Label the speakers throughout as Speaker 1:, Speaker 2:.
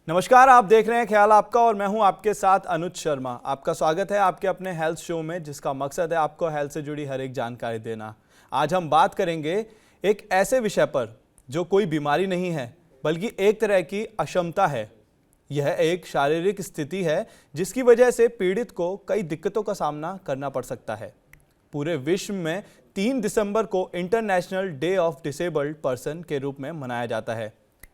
Speaker 1: नमस्कार, आप देख रहे हैं ख्याल आपका और मैं हूं आपके साथ अनुज शर्मा। आपका स्वागत है आपके अपने हेल्थ शो में, जिसका मकसद है आपको हेल्थ से जुड़ी हर एक जानकारी देना। आज हम बात करेंगे एक ऐसे विषय पर जो कोई बीमारी नहीं है बल्कि एक तरह की अक्षमता है। यह एक शारीरिक स्थिति है जिसकी वजह से पीड़ित को कई दिक्कतों का सामना करना पड़ सकता है। पूरे विश्व में 3 दिसंबर को international day of disabled person के रूप में मनाया जाता है।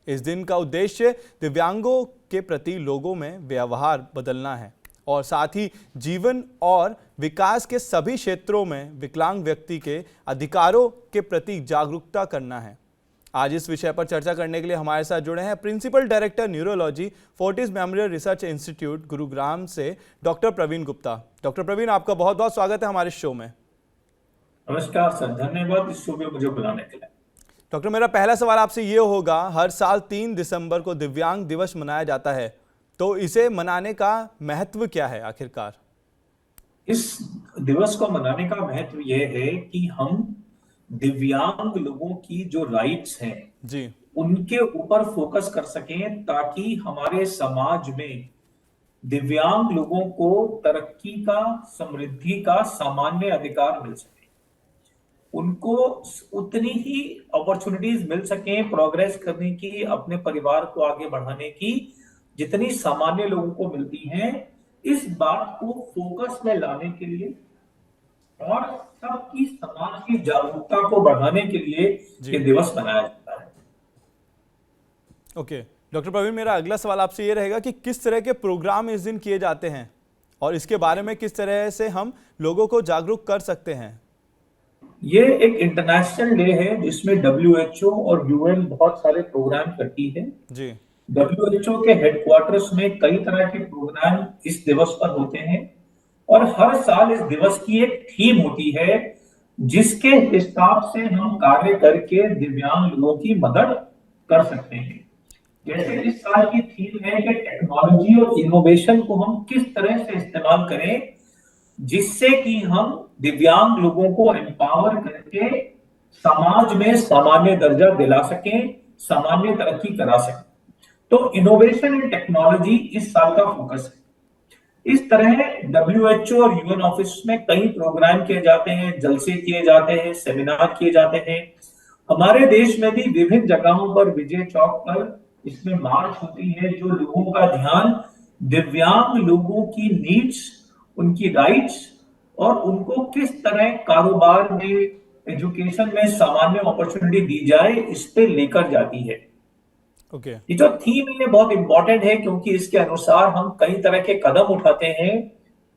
Speaker 1: इस दिन का उद्देश्य दिव्यांगों के प्रति लोगों में व्यवहार बदलना है और साथ ही जीवन और विकास के सभी क्षेत्रों में विकलांग व्यक्ति के अधिकारों के प्रति जागरूकता करना है। आज इस विषय पर चर्चा करने के लिए हमारे साथ जुड़े हैं principal director neurology Fortis memorial research institute Gurugram से डॉक्टर प्रवीण गुप्ता। डॉक्टर प्रवीण, आपका बहुत बहुत स्वागत है हमारे शो में।
Speaker 2: नमस्कार सर, धन्यवाद इस शो में मुझे बुलाने के लिए।
Speaker 1: डॉक्टर, मेरा पहला सवाल आपसे ये होगा, हर साल 3 दिसंबर को दिव्यांग दिवस मनाया जाता है, तो इसे मनाने का महत्व क्या है आखिरकार?
Speaker 2: इस दिवस को मनाने का महत्व यह है कि हम दिव्यांग लोगों की जो राइट्स हैं
Speaker 1: जी।
Speaker 2: उनके ऊपर फोकस कर सकें, ताकि हमारे समाज में दिव्यांग लोगों को तरक्की का, समृद्धि का सामान्य अधिकार मिल सके, उनको उतनी ही अपॉर्चुनिटीज मिल सकें प्रोग्रेस करने की, अपने परिवार को आगे बढ़ाने की, जितनी सामान्य लोगों को मिलती हैं। इस बात को फोकस में लाने के लिए और सबकी समाज की जागरूकता को बढ़ाने के लिए
Speaker 1: जी।
Speaker 2: ये दिवस मनाया जाता है।
Speaker 1: ओके डॉक्टर प्रवीण, मेरा अगला सवाल आपसे ये रहेगा कि किस तरह के प्रोग्राम इस दिन किए जाते हैं और इसके बारे में किस तरह से हम लोगों को जागरूक कर सकते हैं?
Speaker 2: ये एक इंटरनेशनल डे है जिसमें WHO और UN बहुत सारे प्रोग्राम करती है।
Speaker 1: जी।
Speaker 2: WHO के हेडक्वार्टर्स में कई तरह के प्रोग्राम इस दिवस पर होते हैं और हर साल इस दिवस की एक थीम होती है जिसके हिसाब से हम कार्य करके दिव्यांग लोगों की मदद कर सकते हैं। जैसे इस साल की थीम है कि टेक्नोलॉजी और इनोवेशन को हम किस तरह से इस्तेमाल करें जिससे कि हम दिव्यांग लोगों को एम्पावर करके समाज में सामान्य दर्जा दिला सकें, सामान्य तरक्की करा सकें। तो इनोवेशन एंड टेक्नोलॉजी इस साल का फोकस है। इस तरह WHO और UN ऑफिस में कई प्रोग्राम किए जाते हैं, जलसे किए जाते हैं, सेमिनार किए जाते हैं। हमारे देश में भी विभिन्न जगहों पर, विजय चौक पर इसमें मार्च होती है जो लोगों का ध्यान दिव्यांग लोगों की नीड्स, उनकी राइट्स और उनको किस तरह कारोबार में, एजुकेशन में सामान्य अपॉर्चुनिटी दी जाए, इस पे लेकर जाती है।
Speaker 1: ओके।
Speaker 2: ये जो थीम है ये बहुत इंपॉर्टेंट है क्योंकि इसके अनुसार हम कई तरह के कदम उठाते हैं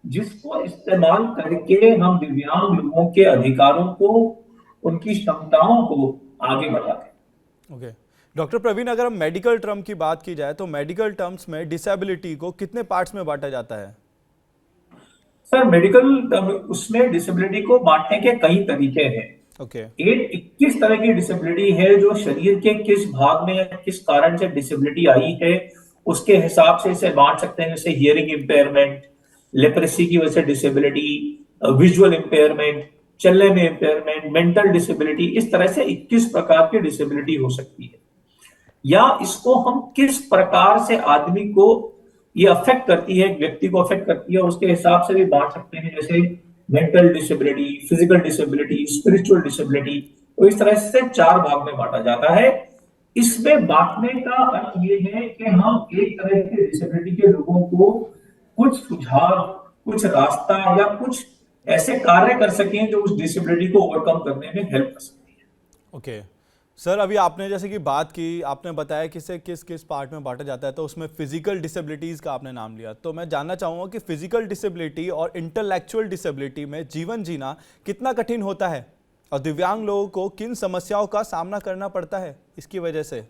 Speaker 2: जिसको इस्तेमाल करके हम दिव्यांग लोगों के अधिकारों को, उनकी क्षमताओं को आगे बढ़ाते हैं।
Speaker 1: ओके डॉक्टर प्रवीण, अगर हम मेडिकल टर्म की बात की जाए तो मेडिकल टर्म्स में डिसेबिलिटी को कितने पार्ट्स में बांटा जाता है?
Speaker 2: सर, मेडिकल उसमें डिसेबिलिटी को बांटने के कई तरीके हैं।
Speaker 1: ओके।
Speaker 2: एक 21 तरह की डिसेबिलिटी है जो शरीर के किस भाग में या किस कारण से डिसेबिलिटी आई है उसके हिसाब से इसे बांट सकते हैं। जैसे हियरिंग इंपेयरमेंट, लेप्रेसी की वजह से डिसेबिलिटी, विजुअल इंपेयरमेंट, चलने में इंपेयरमेंट, मेंटल डिसेबिलिटी, इस तरह से 21 प्रकार की डिसेबिलिटी हो सकती है। या इसको हम किस प्रकार से आदमी को ये अफेक्ट करती है, व्यक्ति को अफेक्ट करती है, उसके हिसाब से भी बांट सकते हैं। जैसे mental disability, physical disability, spiritual disability. तो इस तरह से 4 भाग में बांटा जाता है। इसमें बांटने का अर्थ ये है कि हम एक तरह के डिसेबिलिटी के लोगों को कुछ सुझाव, कुछ रास्ता या कुछ ऐसे कार्य कर सकें जो उस डिसेबिलिटी को ओवरकम करने में हेल्प कर सकते हैं।
Speaker 1: ओके सर, अभी आपने जैसे कि बात की, आपने बताया कि इसे किस किस पार्ट में बांटा जाता है, तो उसमें फिजिकल डिसेबिलिटीज़ का आपने नाम लिया, तो मैं जानना चाहूँगा कि फिजिकल डिसेबिलिटी और इंटेलेक्चुअल डिसेबिलिटी में जीवन जीना कितना कठिन होता है और दिव्यांग लोगों को किन समस्याओं का सामना करना पड़ता है इसकी वजह से?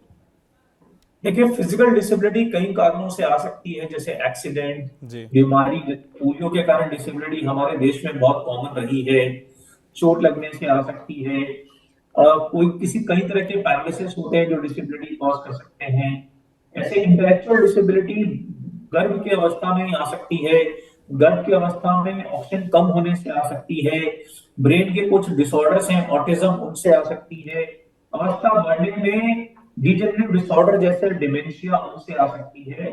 Speaker 2: देखिए, फिजिकल डिसेबिलिटी कई कारणों से आ सकती है, जैसे एक्सीडेंट,
Speaker 1: जी।
Speaker 2: बीमारी। पोलियो के कारण डिसेबिलिटी हमारे देश में बहुत कॉमन रही है। चोट लगने से आ सकती है। कोई किसी कई तरह के पैरालिसिस होते हैं जो डिसेबिलिटी कॉज कर सकते हैं। ऐसे इंटेलेक्चुअल डिसेबिलिटी गर्भ की अवस्था में आ सकती है। गर्भ की अवस्था में ऑक्सीजन कम होने से आ सकती है। ब्रेन के कुछ डिसऑर्डर्स हैं, ऑटिज्म, उनसे आ सकती है। अवस्था बढ़ने में डिजेनरेटिव डिसऑर्डर जैसे डिमेंशिया उनसे आ सकती है।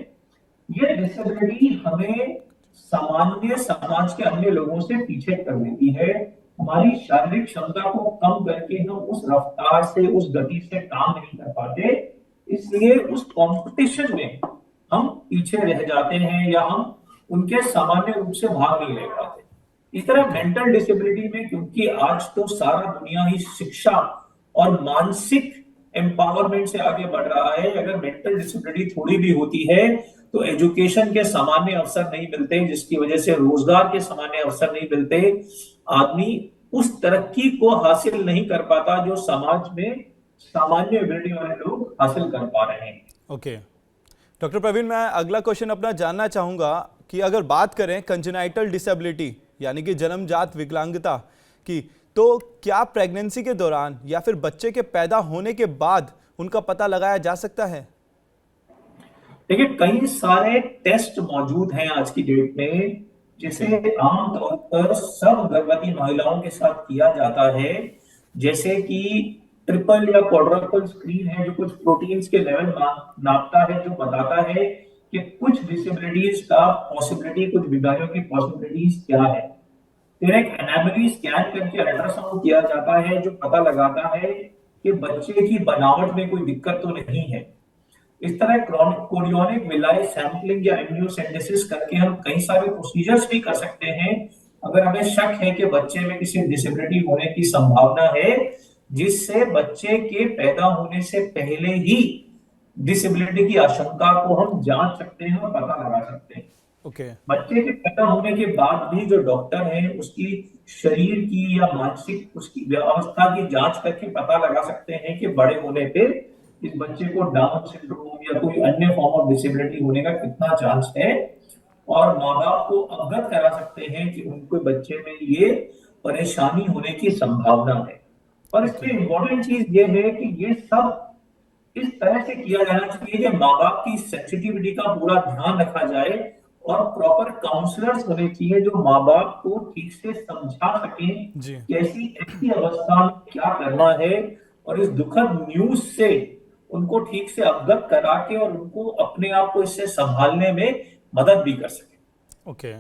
Speaker 2: ये डिसेबिलिटी हमें सामान्य समाज के अन्य लोगों से पीछे कर देती है। हमारी शारीरिक क्षमता को कम करके हम उस रफ्तार से, उस गति से काम नहीं कर पाते, इसलिए उस कंपटीशन में हम पीछे रह जाते हैं या हम उनके सामान्य रूप से भाग नहीं ले पाते। इस तरह
Speaker 1: ओके।
Speaker 2: मेंटल डिसेबिलिटी में, क्योंकि आज तो सारा दुनिया ही शिक्षा और मानसिक एम्पावरमेंट से आगे बढ़ रहा है, अगर मेंटल डिसेबिलिटी थोड़ी भी होती है तो एजुकेशन के सामान्य अवसर नहीं मिलते, जिसकी वजह से रोजगार के सामान्य अवसर नहीं मिलते, आदमी उस तरक्की को हासिल नहीं कर पाता जो समाज में सामान्य एबिलिटी वाले लोग हासिल कर पा रहे हैं।
Speaker 1: ओके डॉक्टर प्रवीण, मैं अगला क्वेश्चन अपना जानना चाहूँगा कि अगर बात करें कंजेनाइटल डिसेबिलिटी यानी कि जन्मजात विकलांगता की, तो क्या प्रेगनेंसी के दौरान या फिर बच्चे के पैदा होने के बाद उनका पता लगाया जा सकता है?
Speaker 2: देखिए, कई सारे टेस्ट मौजूद हैं आज की डेट में, जिसे
Speaker 1: ओके।
Speaker 2: आमतौर पर सब गर्भवती महिलाओं के साथ किया जाता है। जैसे कि ट्रिपल या क्वाड्रपल स्क्रीन है, जो कुछ प्रोटीन्स के लेवल नापता है, जो बताता है कि कुछ डिसेबिलिटीज का पॉसिबिलिटी, कुछ बीमारियों की पॉसिबिलिटीज क्या है। फिर एक एनाटॉमी स्कैन करके अल्ट्रासाउंड किया जाता है, जो पता लगाता है कि बच्चे की बनावट में कोई दिक्कत तो नहीं है। इस तरह कोरियोनिक विलाय सैंपलिंग या इम्यूनोसेंटेसिस करके हम कई सारे प्रोसीजर्स भी कर सकते हैं, अगर हमें शक है कि बच्चे में किसी डिसेबिलिटी होने की संभावना है, जिससे बच्चे के पैदा होने से पहले ही डिसेबिलिटी की आशंका को हम जांच सकते हैं और पता लगा सकते हैं।
Speaker 1: ओके।
Speaker 2: बच्चे के पैदा होने के बाद भी जो डॉक्टर हैं, उसकी शरीर की या मानसिक उसकी व्यवस्था की जांच करके पता लगा सकते हैं कि बड़े होने पे इस बच्चे को डाउन सिंड्रोम या कोई अन्य फॉर्म ऑफ डिसेबिलिटी होने का कितना चांस है, और माँ बाप को अवगत करा सकते हैं कि उनके बच्चे में ये परेशानी होने की संभावना है। पर
Speaker 1: ओके।
Speaker 2: इसमें इंपॉर्टेंट चीज ये है कि ये सब इस तरह से किया जाना चाहिए कि माँ बाप की सेंसिटिविटी का पूरा ध्यान रखा जाए, और प्रॉपर काउंसलर्स होने चाहिए जो माँ बाप को ठीक से समझा सकें
Speaker 1: जी।
Speaker 2: कि ऐसी ऐसी अवस्था में क्या करना है, और इस दुखद न्यूज से उनको ठीक से अवगत करा के और उनको अपने आप को इससे संभालने में मदद भी कर सके।
Speaker 1: ओके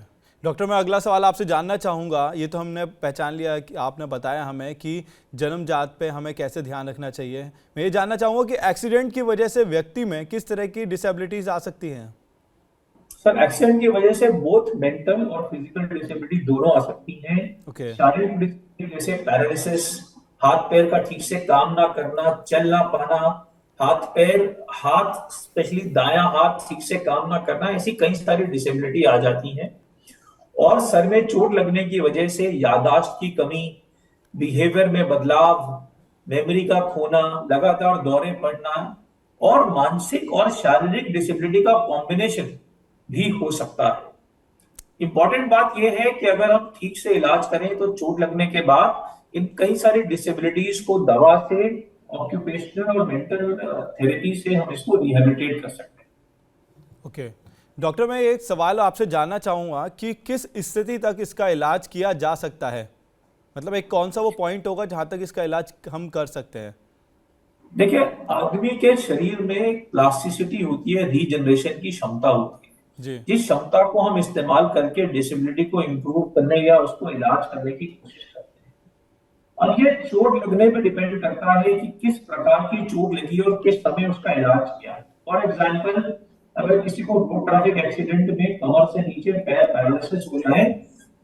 Speaker 1: डॉक्टर, मैं अगला सवाल आपसे जानना चाहूँगा। ये तो हमने पहचान लिया कि आपने बताया हमें कि जन्मजात पे हमें कैसे ध्यान रखना चाहिए। मैं ये जानना चाहूँगा कि एक्सीडेंट की वजह से व्यक्ति में किस तरह की डिसेबिलिटीज आ सकती हैं?
Speaker 2: सर, एक्सीडेंट की वजह से बोथ मेंटल और फिजिकल डिसेबिलिटी दोनों आ सकती हैं।
Speaker 1: ओके।
Speaker 2: शारीरिक डिसेबिलिटी जैसे पैरालिसिस, हाथ पैर का ठीक से काम ना करना, चल ना पाना, हाथ स्पेशली दायां हाथ ठीक से काम ना करना, ऐसी कई सारी डिसेबिलिटी आ जाती हैं। और सर में चोट लगने की वजह से याददाश्त की कमी, बिहेवियर में बदलाव, मेमोरी का खोना, लगातार दौरे पड़ना और मानसिक और शारीरिक डिसेबिलिटी का कॉम्बिनेशन भी हो सकता है। इंपॉर्टेंट बात यह है कि अगर हम ठीक से इलाज करें तो चोट लगने के बाद इन कई सारी डिसेबिलिटीज को दवा से, ऑक्यूपेशनल और मेंटल थेरेपी से हम इसको रिहेबिलिटेट कर सकते हैं।
Speaker 1: ओके डॉक्टर, मैं एक सवाल आपसे जानना चाहूँगा कि किस स्थिति तक इसका इलाज किया जा सकता है? मतलब एक कौन सा वो पॉइंट होगा जहाँ तक इसका इलाज हम कर सकते हैं?
Speaker 2: देखिए, आदमी के शरीर में प्लास्टिसिटी होती है, रीजनरेशन की क्षमता होती है,
Speaker 1: जी।
Speaker 2: जिस क्षमता को हम इस्तेमाल करके डिसेबिलिटी को इंप्रूव करने या उसको इलाज करने की कोशिश करते हैं। अब ये चोट लगने पे डिपेंड करता है कि किस प्रकार की चोट लगी और किस समय उसका इलाज किया है। फॉर एग्जाम्पल, अगर किसी को रोड ट्रैफिक एक्सीडेंट में कमर से नीचे पैर पैरालिसिस हो जाए,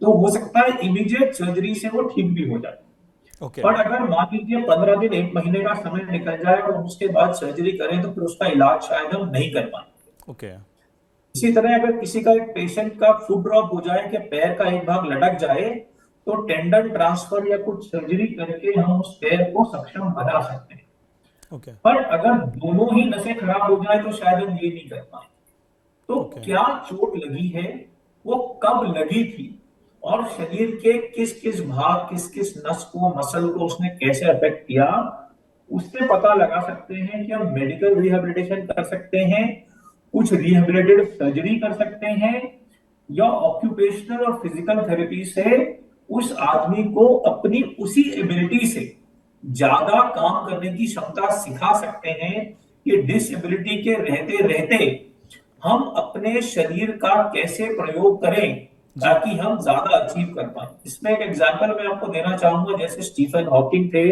Speaker 2: तो हो सकता है इमीडिएट सर्जरी से वो ठीक भी हो जाए।
Speaker 1: ओके।
Speaker 2: पर अगर मान लीजिए 15 दिन 1 महीने का समय निकल जाए और उसके बाद सर्जरी करें, तो फिर उसका इलाज शायद हम नहीं कर पाएंगे।
Speaker 1: ओके।
Speaker 2: इसी तरह अगर किसी का, एक पेशेंट का फुट ड्रॉप हो जाए कि पैर का एक भाग लटक जाए, तो टेंडन ट्रांसफर या कुछ सर्जरी करके हम उस पैर को सक्षम बना सकते हैं।
Speaker 1: ओके।
Speaker 2: पर अगर दोनों ही नसें खराब हो जाए तो शायद हम ये नहीं कर पाएंगे। तो क्या चोट लगी है, वो कब लगी थी, और शरीर के किस किस भाग, किस किस नस को, मसल को उसने कैसे अफेक्ट किया, उससे पता लगा सकते हैं कि हम मेडिकल रिहेबिलिटेशन कर सकते हैं, कुछ रिहेबिलिटेटिव सर्जरी कर सकते हैं, या ऑक्यूपेशनल और फिजिकल थेरेपी से उस आदमी को अपनी उसी एबिलिटी से ज्यादा काम करने की क्षमता सिखा सकते हैं, कि डिसेबिलिटी के रहते रहते हम अपने शरीर का कैसे प्रयोग करें
Speaker 1: जी
Speaker 2: ताकि हम ज्यादा अचीव कर पाए। इसमें एक एग्जांपल मैं आपको देना चाहूंगा, जैसे स्टीफन हॉकिंग थे,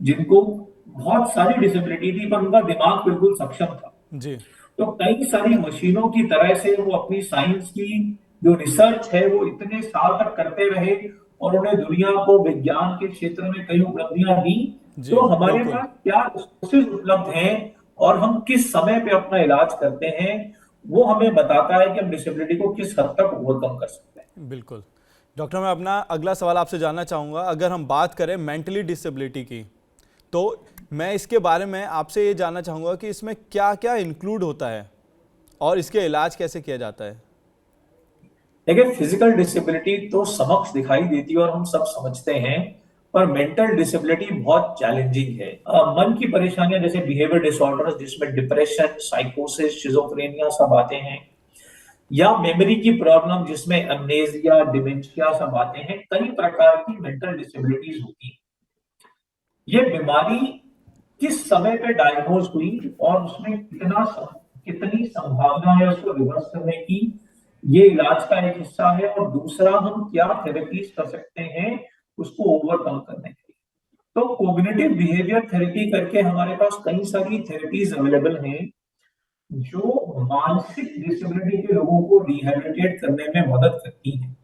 Speaker 2: जिनको बहुत सारी डिसेबिलिटी थी पर उनका दिमाग बिल्कुल सक्षम था।
Speaker 1: जी
Speaker 2: तो कई सारी मशीनों की तरह से वो अपनी साइंस की जो रिसर्च है वो इतने साल तक करते रहे और उन्हें दुनिया को विज्ञान के क्षेत्र में कई उपलब्धियां दी।
Speaker 1: जी
Speaker 2: तो हमारे
Speaker 1: बिल्कुल।
Speaker 2: पास क्या रिसोर्सेज उपलब्ध हैं और हम किस समय पे अपना इलाज करते हैं, वो हमें बताता है कि हम डिसेबिलिटी को किस हद तक ओवरकम कर सकते हैं।
Speaker 1: बिल्कुल। डॉक्टर, मैं अपना अगला सवाल आपसे जानना चाहूँगा, अगर हम बात करें मेंटली डिसेबिलिटी की, तो मैं इसके बारे में आपसे ये जानना चाहूँगा कि इसमें क्या क्या इंक्लूड होता है और इसके इलाज कैसे किया जाता है।
Speaker 2: देखिए, फिजिकल डिसेबिलिटी तो समक्ष दिखाई देती है और हम सब समझते हैं, पर मेंटल डिसेबिलिटी बहुत चैलेंजिंग है। मन की परेशानियां जैसे बिहेवियर डिसऑर्डर्स, जिसमें डिप्रेशन, साइकोसिस, शिजोफ्रेनिया सब आते हैं, या मेमोरी की प्रॉब्लम जिसमें अमनेजिया, डिमेंशिया सब आते हैं। कई प्रकार की मेंटल डिसेबिलिटीज होती हैं। ये बीमारी किस समय पे डायग्नोज हुई और उसमें कितनी संभावना है उसको रिवर्स करने की, ये इलाज का एक हिस्सा है। और दूसरा, हम क्या थेरेपीज कर सकते हैं उसको ओवरकम करने के लिए। तो कोग्निटिव बिहेवियर थेरेपी करके हमारे पास कई सारी थेरेपीज अवेलेबल हैं जो मानसिक डिसेबिलिटी के लोगों को रिहेबिलिटेट करने में मदद करती हैं।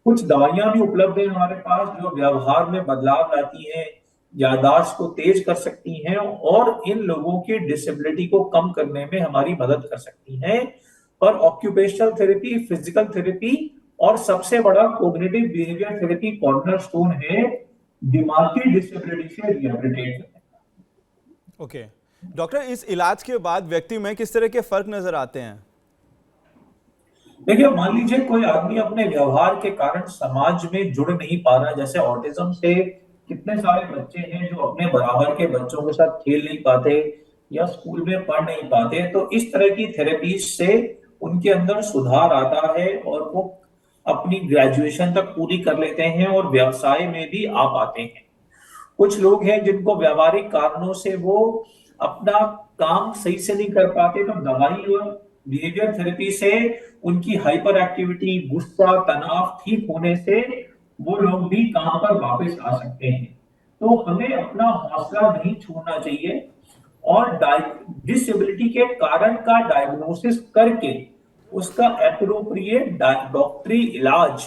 Speaker 2: कुछ दवाइयां भी उपलब्ध हैं हमारे पास जो व्यवहार में बदलाव लाती हैं, याददाश्त को तेज कर सकती हैं और इन लोगों की डिसेबिलिटी को कम करने में हमारी मदद कर सकती हैं। पर ऑक्यूपेशनल थेरेपी, फिजिकल थेरेपी और सबसे बड़ा कोग्निटिव बिहेवियर थेरेपी कॉर्नरस्टोन है दिमागी डिसेबिलिटी से रिहेबिलिटेट करने का।
Speaker 1: ओके डॉक्टर, इस इलाज के बाद व्यक्ति में किस तरह के फर्क नजर आते हैं।
Speaker 2: देखिए, मान लीजिए कोई आदमी अपने व्यवहार के कारण समाज में जुड़ नहीं पा रहा, जैसे ऑटिज्म से कितने सारे बच्चे हैं जो अपने बराबर के बच्चों के साथ खेल नहीं पाते या स्कूल में पढ़ नहीं पाते। तो इस तरह की थेरेपी से उनके अंदर सुधार आता है और वो अपनी ग्रेजुएशन तक पूरी कर लेते हैं और व्यवसाय में भी आ पाते हैं। कुछ लोग हैं जिनको व्यावहारिक कारणों से वो अपना काम सही से नहीं कर पाते, तो दवाई और बिहेवियर थेरेपी से उनकी हाइपर एक्टिविटी, गुस्सा, तनाव ठीक होने से वो लोग भी काम पर वापस आ सकते हैं। तो हमें अपना हौसला नहीं छोड़ना चाहिए और डिसेबिलिटी के कारण का डायग्नोसिस करके उसका एप्रोप्रिएट डॉक्टरी इलाज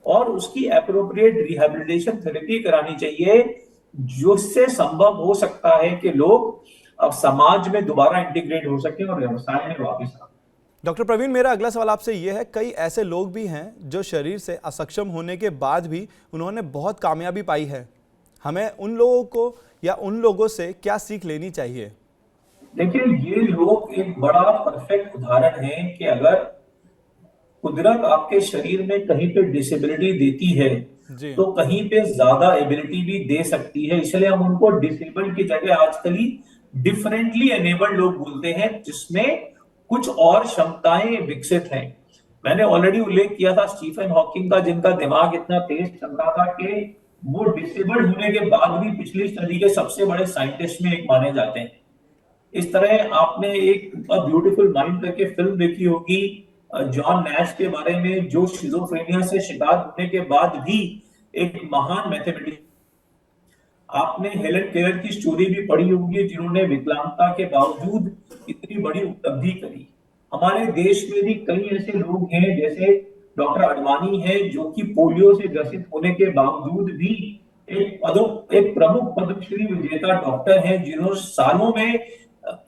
Speaker 2: और उसकी एप्रोप्रिएट रिहेबिलिटेशन थेरेपी करानी चाहिए, जिससे संभव हो सकता है कि लोग अब समाज में दोबारा इंटीग्रेट हो सके और व्यवसाय में वापस आ।
Speaker 1: डॉक्टर प्रवीण, मेरा अगला सवाल आपसे ये है, कई ऐसे लोग भी हैं जो शरीर से असक्षम होने के बाद भी उन्होंने बहुत कामयाबी पाई है, हमें उन लोगों को या उन लोगों से क्या सीख लेनी चाहिए।
Speaker 2: देखिए, ये लोग एक बड़ा परफेक्ट उदाहरण है कि अगर कुदरत आपके शरीर में कहीं पे डिसेबिलिटी देती है
Speaker 1: जी
Speaker 2: तो कहीं पे ज्यादा एबिलिटी भी दे सकती है। इसलिए हम उनको डिसेबल्ड की जगह आजकल ही डिफरेंटली एनेबल्ड लोग बोलते हैं, जिसमें कुछ और क्षमताएं विकसित हैं। मैंने ऑलरेडी उल्लेख किया था स्टीफन हॉकिंग का, जिनका दिमाग इतना तेज चल रहा था कि वो डिसेबल्ड होने के बाद भी पिछली सदी के सबसे बड़े साइंटिस्ट में एक माने जाते हैं। इस तरह आपने एक ब्यूटीफुल माइंड करके फिल्म देखी होगी जॉन नैश के बारे में, जो शिजोफ्रेनिया से शिकार होने के बाद भी एक महान मैथमेटिशियन। आपने हेलन केलर की स्टोरी भी पढ़ी होगी, जिन्होंने विकलांगता के बावजूद इतनी बड़ी उपलब्धि करी। हमारे देश में भी कई ऐसे लोग हैं, जैसे डॉक्टर अडवाणी है, जो कि पोलियो से ग्रसित होने के बावजूद भी एक प्रमुख पद्मश्री विजेता डॉक्टर हैं, जिन्होंने सालों में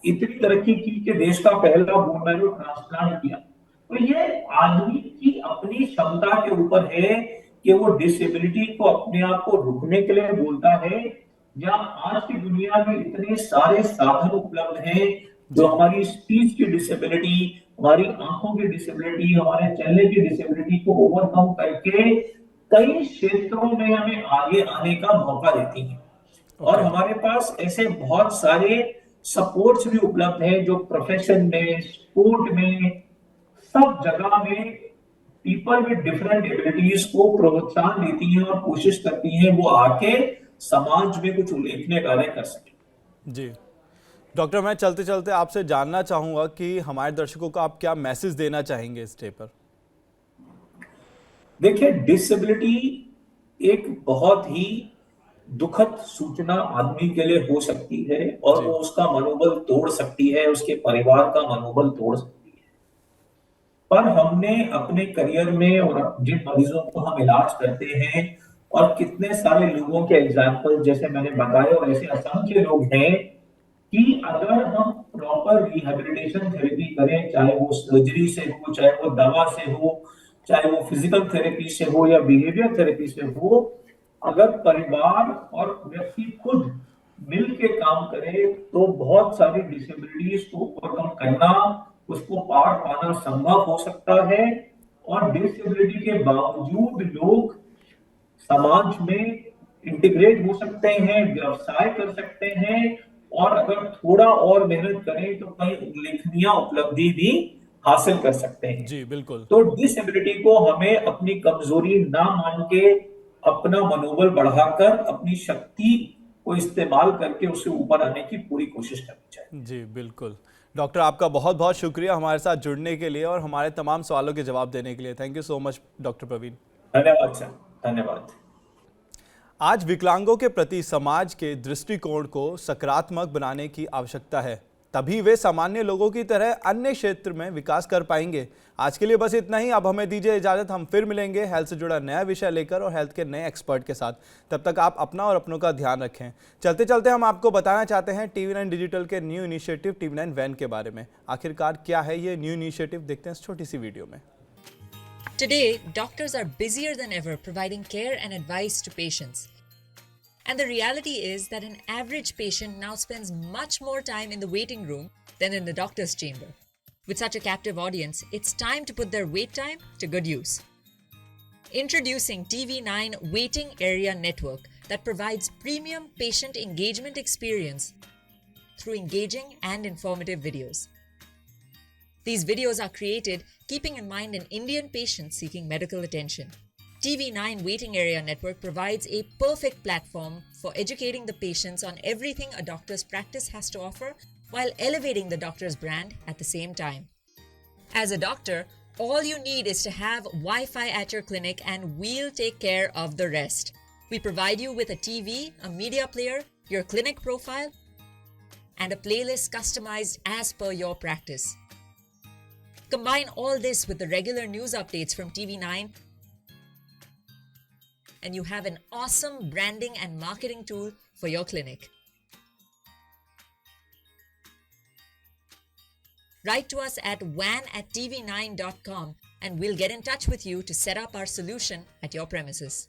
Speaker 2: इतनी तरक्की की कि देश का पहला बोन मैरो ट्रांसप्लांट किया। तो ये आदमी की अपनी क्षमता के ऊपर है कि वो डिसेबिलिटी को अपने आप को रोकने के लिए बोलता है, या आज की दुनिया में इतने सारे साधन उपलब्ध हैं जो
Speaker 1: जी
Speaker 2: हमारी स्पीच की डिसेबिलिटी, हमारी आंखों की डिसेबिलिटी, हमारे चलने की डिसेबिलिटी को ओवरकम करके कई क्षेत्रों में हमें आगे आने का मौका देती है। और
Speaker 1: ओके
Speaker 2: हमारे पास ऐसे बहुत सारे सपोर्ट्स भी उपलब्ध हैं जो प्रोफेशन में, स्पोर्ट में, सब जगह में पीपल विद डिफरेंट एबिलिटीज को प्रोत्साहन देती हैं और कोशिश करती हैं वो आके समाज में कुछ उल्लेखनीय कार्य कर सके।
Speaker 1: जी डॉक्टर, मैं चलते चलते आपसे जानना चाहूंगा कि हमारे दर्शकों को आप क्या मैसेज देना चाहेंगे इस डे पर।
Speaker 2: देखिए, डिसेबिलिटी एक बहुत ही दुखद सूचना आदमी के लिए हो सकती है और वो
Speaker 1: जी।
Speaker 2: उसका मनोबल तोड़ सकती है, उसके परिवार का मनोबल तोड़ सकती है। पर हमने अपने करियर में और जिन मरीजों को हम इलाज करते हैं और कितने सारे लोगों के एग्जाम्पल जैसे मैंने बताए और ऐसे असंख्य लोग हैं कि अगर हम प्रॉपर रिहेबिलिटेशन थेरेपी करें, चाहे वो सर्जरी से हो, चाहे वो दवा से हो, चाहे वो फिजिकल थेरेपी से हो या बिहेवियर थेरेपी से हो, अगर परिवार और व्यक्ति खुद मिल के काम करे तो बहुत सारी डिसेबिलिटीज को ओवरकम करना, उसको पार पाना संभव हो सकता है। और डिसेबिलिटी के बावजूद लोग समाज में इंटीग्रेट हो सकते हैं, व्यवसाय कर सकते हैं और अगर थोड़ा और मेहनत करें तो कई उल्लेखनीय उपलब्धि भी हासिल कर सकते हैं।
Speaker 1: जी बिल्कुल।
Speaker 2: तो डिसेबिलिटी को हमें अपनी कमजोरी ना मान के अपना मनोबल बढ़ाकर अपनी शक्ति को इस्तेमाल करके उससे ऊपर आने की पूरी कोशिश करनी चाहिए।
Speaker 1: जी बिल्कुल। डॉक्टर, आपका बहुत बहुत शुक्रिया हमारे साथ जुड़ने के लिए और हमारे तमाम सवालों के जवाब देने के लिए। Thank you so much doctor Praveen.
Speaker 2: धन्यवाद सर, धन्यवाद।
Speaker 1: आज विकलांगों के प्रति समाज के दृष्टिकोण को सकारात्मक बनाने की आवश्यकता है, तभी वे सामान्य लोगों की तरह अन्य क्षेत्र में विकास कर पाएंगे। आज के लिए बस इतना ही। अब हमें दीजिए इजाजत। हम फिर मिलेंगे हेल्थ से जुड़ा नया विषय लेकर और हेल्थ के नए एक्सपर्ट के साथ। तब तक आप अपना और अपनों का ध्यान रखें। चलते चलते हम आपको बताना चाहते हैं TV9 डिजिटल के न्यू इनिशिएटिव TV9 वैन के बारे में। आखिरकार क्या है ये न्यू इनिशिएटिव, देखते हैं इस छोटी सी वीडियो में।
Speaker 3: Today, doctors are busier than ever providing care and advice to patients. And the reality is that an average patient now spends much more time in the waiting room than in the doctor's chamber. With such a captive audience, it's time to put their wait time to good use. Introducing TV9 Waiting Area Network that provides premium patient engagement experience through engaging and informative videos. These videos are created keeping in mind an Indian patient seeking medical attention. TV9 Waiting Area Network provides a perfect platform for educating the patients on everything a doctor's practice has to offer while elevating the doctor's brand at the same time. As a doctor, all you need is to have Wi-Fi at your clinic and we'll take care of the rest. We provide you with a TV, a media player, your clinic profile, and a playlist customized as per your practice. Combine all this with the regular news updates from TV9 and you have an awesome branding and marketing tool for your clinic. Write to us at van@tv9.com and we'll get in touch with you to set up our solution at your premises.